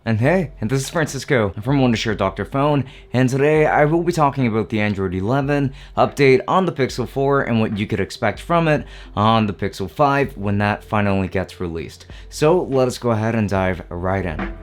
And hey, and this is Francisco from Wondershare DrFone, and today I will be talking about the Android 11 update on the Pixel 4 and what you could expect from it on the Pixel 5 when that finally gets released. So let us go ahead and dive right in.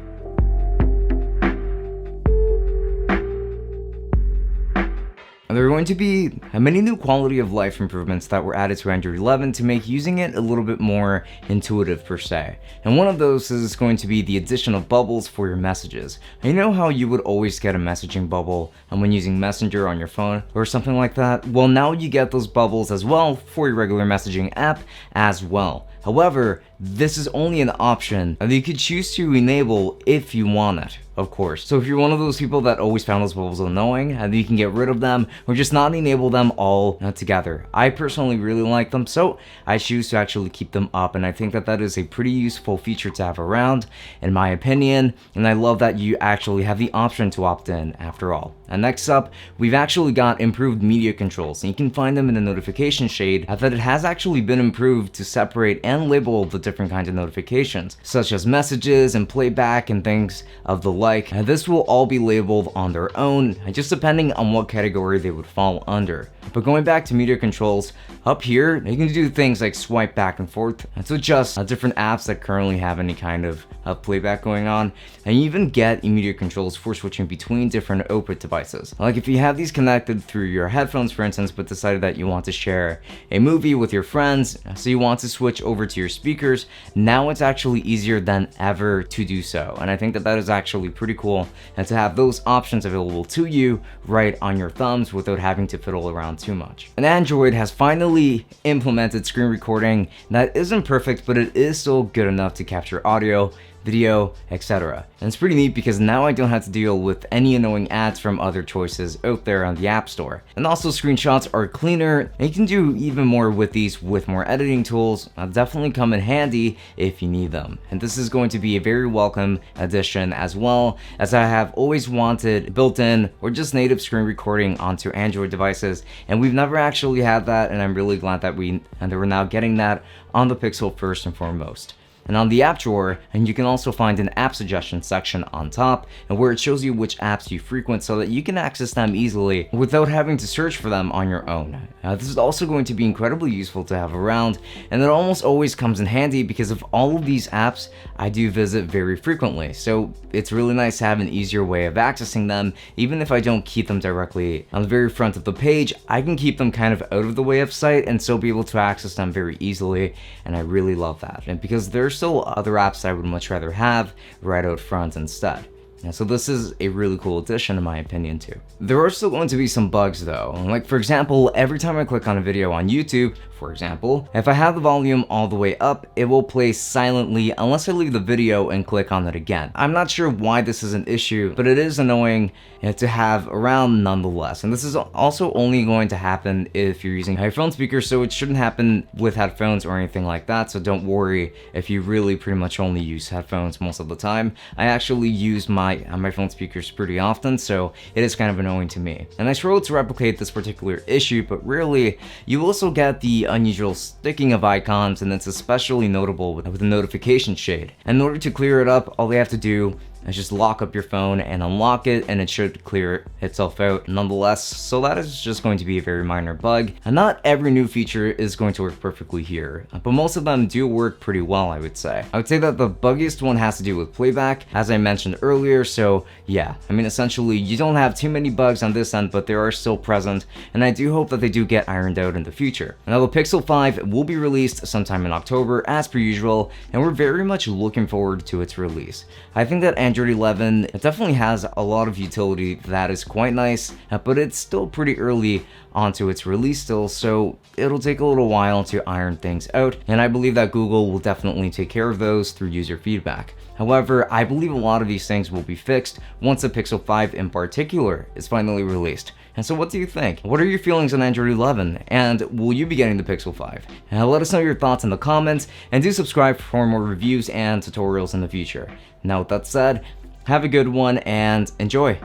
There are going to be many new quality of life improvements that were added to Android 11 to make using it a little bit more intuitive per se. And one of those is going to be the addition of bubbles for your messages. And you know how you would always get a messaging bubble when using Messenger on your phone or something like that? Well, now you get those bubbles as well for your regular messaging app as well. However, this is only an option that you could choose to enable if you want it, of course. So if you're one of those people that always found those bubbles annoying, and you can get rid of them or just not enable them all together. I personally really like them, so I choose to actually keep them up, and I think that that is a pretty useful feature to have around, in my opinion, and I love that you actually have the option to opt in after all. And next up, we've actually got improved media controls, and you can find them in the notification shade that it has actually been improved to separate and label the different kinds of notifications, such as messages and playback and things of the like. And this will all be labeled on their own, just depending on what category they would fall under. But going back to media controls, up here, you can do things like swipe back and forth to adjust different apps that currently have any kind of playback going on, and you even get media controls for switching between different output devices. Like if you have these connected through your headphones, for instance, but decided that you want to share a movie with your friends, so you want to switch over to your speakers, now it's actually easier than ever to do so. And I think that that is actually pretty cool, and to have those options available to you right on your thumbs without having to fiddle around too much. And Android has finally implemented screen recording that isn't perfect, but it is still good enough to capture audio, video, etc. And it's pretty neat because now I don't have to deal with any annoying ads from other choices out there on the App Store. And also screenshots are cleaner, and you can do even more with these with more editing tools. They'll definitely come in handy if you need them. And this is going to be a very welcome addition, as well as I have always wanted built-in or just native screen recording onto Android devices, and we've never actually had that, and I'm really glad that we're now getting that on the Pixel first and foremost. And on the app drawer, and you can also find an app suggestion section on top, and where it shows you which apps you frequent so that you can access them easily without having to search for them on your own. This is also going to be incredibly useful to have around, and it almost always comes in handy because of all of these apps I do visit very frequently. So it's really nice to have an easier way of accessing them. Even if I don't keep them directly on the very front of the page, I can keep them kind of out of the way of sight and still be able to access them very easily, and I really love that. And because there's still other apps I would much rather have right out front instead. And so this is a really cool addition in my opinion too. There are still going to be some bugs though. Like for example, every time I click on a video on YouTube, for example, if I have the volume all the way up, it will play silently unless I leave the video and click on it again. I'm not sure why this is an issue, but it is annoying to have around nonetheless. And this is also only going to happen if you're using iPhone speakers, so it shouldn't happen with headphones or anything like that. So don't worry if you really pretty much only use headphones most of the time. I actually use my phone speakers pretty often, so it is kind of annoying to me. And I struggle to replicate this particular issue, but really, you also get the unusual sticking of icons, and it's especially notable with the notification shade. And in order to clear it up, all you have to do is just lock up your phone and unlock it, and it should clear itself out nonetheless. So that is just going to be a very minor bug, and not every new feature is going to work perfectly here, but most of them do work pretty well, I would say. I would say that the buggiest one has to do with playback, as I mentioned earlier. So yeah, I mean, essentially you don't have too many bugs on this end, but they are still present, and I do hope that they do get ironed out in the future. Now the Pixel 5 will be released sometime in October as per usual, and we're very much looking forward to its release. I think that Android 11 it definitely has a lot of utility that is quite nice, but it's still pretty early onto its release still, so it'll take a little while to iron things out, and I believe that Google will definitely take care of those through user feedback. However, I believe a lot of these things will be fixed once the Pixel 5 in particular is finally released. And so what do you think? What are your feelings on Android 11? And will you be getting the Pixel 5? And let us know your thoughts in the comments, and do subscribe for more reviews and tutorials in the future. Now with that said, have a good one and enjoy!